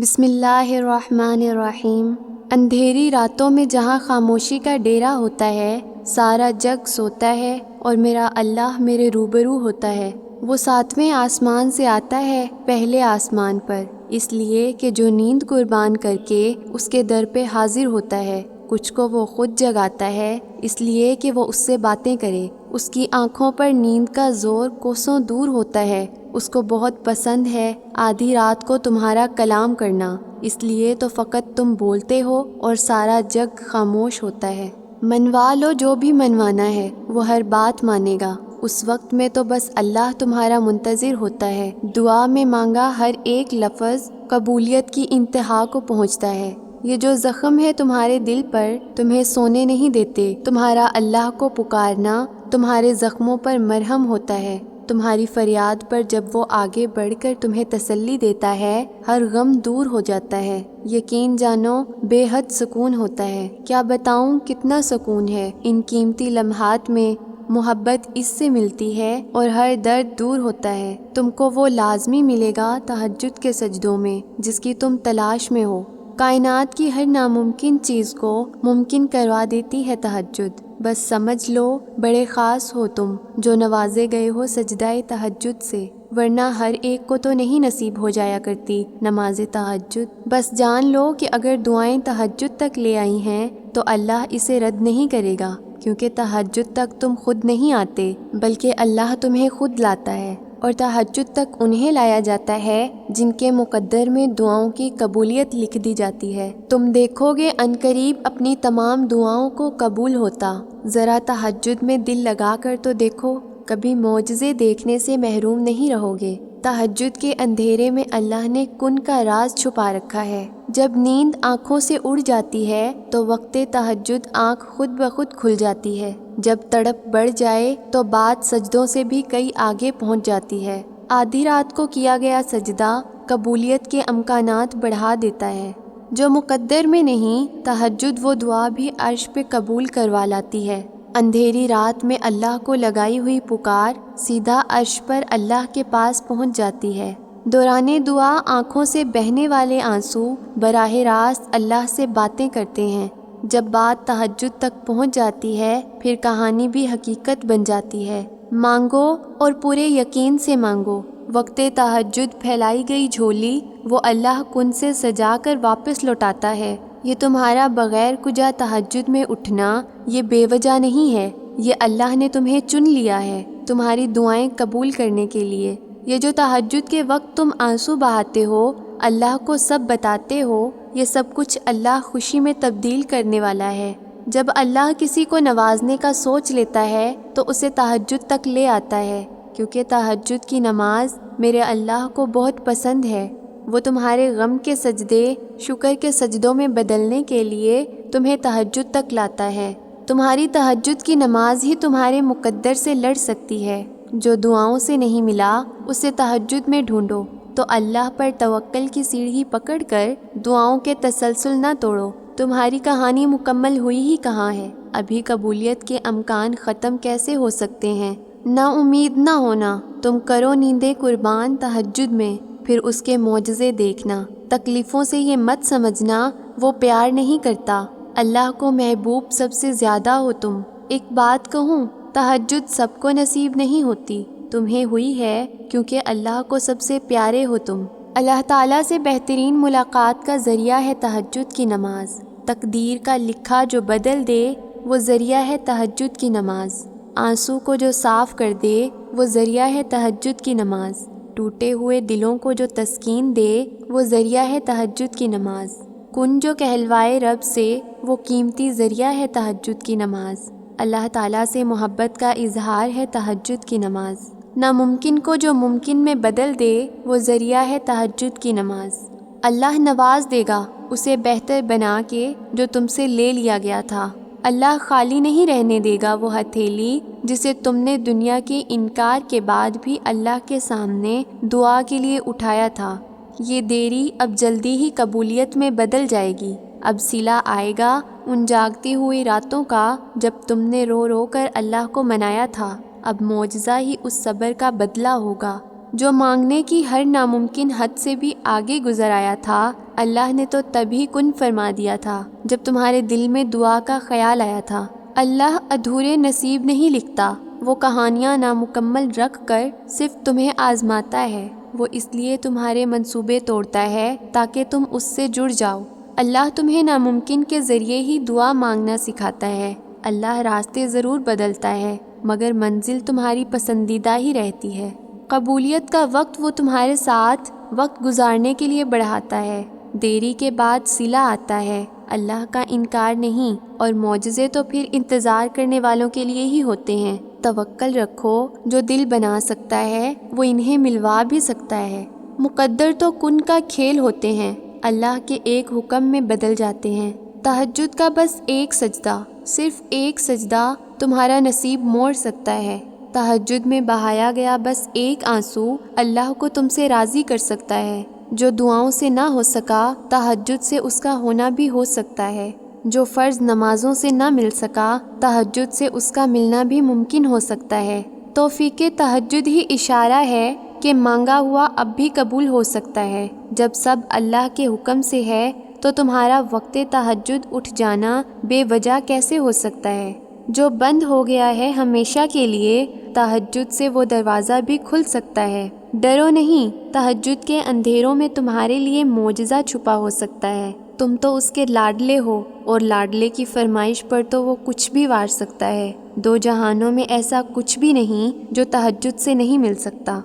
بسم اللہ الرحمن الرحیم۔ اندھیری راتوں میں جہاں خاموشی کا ڈیرا ہوتا ہے، سارا جگ سوتا ہے اور میرا اللہ میرے روبرو ہوتا ہے۔ وہ 7ویں آسمان سے آتا ہے پہلے آسمان پر، اس لیے کہ جو نیند قربان کر کے اس کے در پہ حاضر ہوتا ہے، کچھ کو وہ خود جگاتا ہے اس لیے کہ وہ اس سے باتیں کرے۔ اس کی آنکھوں پر نیند کا زور کوسوں دور ہوتا ہے، اس کو بہت پسند ہے آدھی رات کو تمہارا کلام کرنا، اس لیے تو فقط تم بولتے ہو اور سارا جگ خاموش ہوتا ہے۔ منوا لو جو بھی منوانا ہے، وہ ہر بات مانے گا۔ اس وقت میں تو بس اللہ تمہارا منتظر ہوتا ہے۔ دعا میں مانگا ہر ایک لفظ قبولیت کی انتہا کو پہنچتا ہے۔ یہ جو زخم ہے تمہارے دل پر تمہیں سونے نہیں دیتے، تمہارا اللہ کو پکارنا تمہارے زخموں پر مرہم ہوتا ہے۔ تمہاری فریاد پر جب وہ آگے بڑھ کر تمہیں تسلی دیتا ہے، ہر غم دور ہو جاتا ہے۔ یقین جانو بے حد سکون ہوتا ہے۔ کیا بتاؤں کتنا سکون ہے ان قیمتی لمحات میں، محبت اس سے ملتی ہے اور ہر درد دور ہوتا ہے۔ تم کو وہ لازمی ملے گا تہجد کے سجدوں میں جس کی تم تلاش میں ہو۔ کائنات کی ہر ناممکن چیز کو ممکن کروا دیتی ہے تہجد۔ بس سمجھ لو بڑے خاص ہو تم جو نوازے گئے ہو سجدہ تہجد سے، ورنہ ہر ایک کو تو نہیں نصیب ہو جایا کرتی نماز تہجد۔ بس جان لو کہ اگر دعائیں تہجد تک لے آئی ہیں تو اللہ اسے رد نہیں کرے گا، کیونکہ تہجد تک تم خود نہیں آتے بلکہ اللہ تمہیں خود لاتا ہے، اور تہجد تک انہیں لایا جاتا ہے جن کے مقدر میں دعاؤں کی قبولیت لکھ دی جاتی ہے۔ تم دیکھو گے عنقریب اپنی تمام دعاؤں کو قبول ہوتا۔ ذرا تہجد میں دل لگا کر تو دیکھو، کبھی معجزے دیکھنے سے محروم نہیں رہو گے۔ تہجد کے اندھیرے میں اللہ نے کن کا راز چھپا رکھا ہے۔ جب نیند آنکھوں سے اڑ جاتی ہے تو وقت تہجد آنکھ خود بخود کھل جاتی ہے۔ جب تڑپ بڑھ جائے تو بات سجدوں سے بھی کئی آگے پہنچ جاتی ہے۔ آدھی رات کو کیا گیا سجدہ قبولیت کے امکانات بڑھا دیتا ہے۔ جو مقدر میں نہیں، تہجد وہ دعا بھی عرش پہ قبول کروا لاتی ہے۔ اندھیری رات میں اللہ کو لگائی ہوئی پکار سیدھا عرش پر اللہ کے پاس پہنچ جاتی ہے۔ دوران دعا آنکھوں سے بہنے والے آنسو براہ راست اللہ سے باتیں کرتے ہیں۔ جب بات تہجد تک پہنچ جاتی ہے پھر کہانی بھی حقیقت بن جاتی ہے۔ مانگو اور پورے یقین سے مانگو۔ وقت تہجد پھیلائی گئی جھولی وہ اللہ کن سے سجا کر واپس لوٹاتا ہے۔ یہ تمہارا بغیر کجا تہجد میں اٹھنا یہ بے وجہ نہیں ہے، یہ اللہ نے تمہیں چن لیا ہے تمہاری دعائیں قبول کرنے کے لیے۔ یہ جو تہجد کے وقت تم آنسو بہاتے ہو، اللہ کو سب بتاتے ہو، یہ سب کچھ اللہ خوشی میں تبدیل کرنے والا ہے۔ جب اللہ کسی کو نوازنے کا سوچ لیتا ہے تو اسے تہجد تک لے آتا ہے، کیونکہ تہجد کی نماز میرے اللہ کو بہت پسند ہے۔ وہ تمہارے غم کے سجدے شکر کے سجدوں میں بدلنے کے لیے تمہیں تہجد تک لاتا ہے۔ تمہاری تہجد کی نماز ہی تمہارے مقدر سے لڑ سکتی ہے۔ جو دعاؤں سے نہیں ملا اسے تہجد میں ڈھونڈو، تو اللہ پر توکل کی سیڑھی پکڑ کر دعاؤں کے تسلسل نہ توڑو۔ تمہاری کہانی مکمل ہوئی ہی کہاں ہے؟ ابھی قبولیت کے امکان ختم کیسے ہو سکتے ہیں؟ نا امید نہ ہونا، تم کرو نیندیں قربان تہجد میں، پھر اس کے معجزے دیکھنا۔ تکلیفوں سے یہ مت سمجھنا وہ پیار نہیں کرتا، اللہ کو محبوب سب سے زیادہ ہو تم۔ ایک بات کہوں، تہجد سب کو نصیب نہیں ہوتی، تمہیں ہوئی ہے کیونکہ اللہ کو سب سے پیارے ہو تم۔ اللہ تعالیٰ سے بہترین ملاقات کا ذریعہ ہے تہجد کی نماز۔ تقدیر کا لکھا جو بدل دے وہ ذریعہ ہے تہجد کی نماز۔ آنسو کو جو صاف کر دے وہ ذریعہ ہے تہجد کی نماز۔ ٹوٹے ہوئے دلوں کو جو تسکین دے وہ ذریعہ ہے تہجد کی نماز۔ کن جو کہلوائے رب سے وہ قیمتی ذریعہ ہے تہجد کی نماز۔ اللہ تعالیٰ سے محبت کا اظہار ہے تہجد کی نماز۔ ناممکن کو جو ممکن میں بدل دے وہ ذریعہ ہے تہجد کی نماز۔ اللہ نواز دے گا اسے بہتر بنا کے جو تم سے لے لیا گیا تھا۔ اللہ خالی نہیں رہنے دے گا وہ ہتھیلی جسے تم نے دنیا کے انکار کے بعد بھی اللہ کے سامنے دعا کے لیے اٹھایا تھا۔ یہ دیری اب جلدی ہی قبولیت میں بدل جائے گی۔ اب صلہ آئے گا ان جاگتی ہوئی راتوں کا جب تم نے رو رو کر اللہ کو منایا تھا۔ اب معجزہ ہی اس صبر کا بدلہ ہوگا جو مانگنے کی ہر ناممکن حد سے بھی آگے گزر آیا تھا۔ اللہ نے تو تبھی کن فرما دیا تھا جب تمہارے دل میں دعا کا خیال آیا تھا۔ اللہ ادھورے نصیب نہیں لکھتا، وہ کہانیاں نامکمل رکھ کر صرف تمہیں آزماتا ہے۔ وہ اس لیے تمہارے منصوبے توڑتا ہے تاکہ تم اس سے جڑ جاؤ۔ اللہ تمہیں ناممکن کے ذریعے ہی دعا مانگنا سکھاتا ہے۔ اللہ راستے ضرور بدلتا ہے مگر منزل تمہاری پسندیدہ ہی رہتی ہے۔ قبولیت کا وقت وہ تمہارے ساتھ وقت گزارنے کے لیے بڑھاتا ہے۔ دیری کے بعد صلہ آتا ہے، اللہ کا انکار نہیں، اور معجزے تو پھر انتظار کرنے والوں کے لیے ہی ہوتے ہیں۔ توکل رکھو، جو دل بنا سکتا ہے وہ انہیں ملوا بھی سکتا ہے۔ مقدر تو کن کا کھیل ہوتے ہیں، اللہ کے ایک حکم میں بدل جاتے ہیں۔ تہجد کا بس ایک سجدہ، صرف ایک سجدہ تمہارا نصیب موڑ سکتا ہے۔ تہجد میں بہایا گیا بس ایک آنسو اللہ کو تم سے راضی کر سکتا ہے۔ جو دعاؤں سے نہ ہو سکا تہجد سے اس کا ہونا بھی ہو سکتا ہے۔ جو فرض نمازوں سے نہ مل سکا تہجد سے اس کا ملنا بھی ممکن ہو سکتا ہے۔ توفیق تہجد ہی اشارہ ہے کہ مانگا ہوا اب بھی قبول ہو سکتا ہے۔ جب سب اللہ کے حکم سے ہے تو تمہارا وقت تہجد اٹھ جانا بے وجہ کیسے ہو سکتا ہے؟ جو بند ہو گیا ہے ہمیشہ کے لیے، تہجد سے وہ دروازہ بھی کھل سکتا ہے۔ ڈرو نہیں، تہجد کے اندھیروں میں تمہارے لیے معجزہ چھپا ہو سکتا ہے۔ تم تو اس کے لاڈلے ہو، اور لاڈلے کی فرمائش پر تو وہ کچھ بھی وار سکتا ہے۔ دو جہانوں میں ایسا کچھ بھی نہیں جو تہجد سے نہیں مل سکتا۔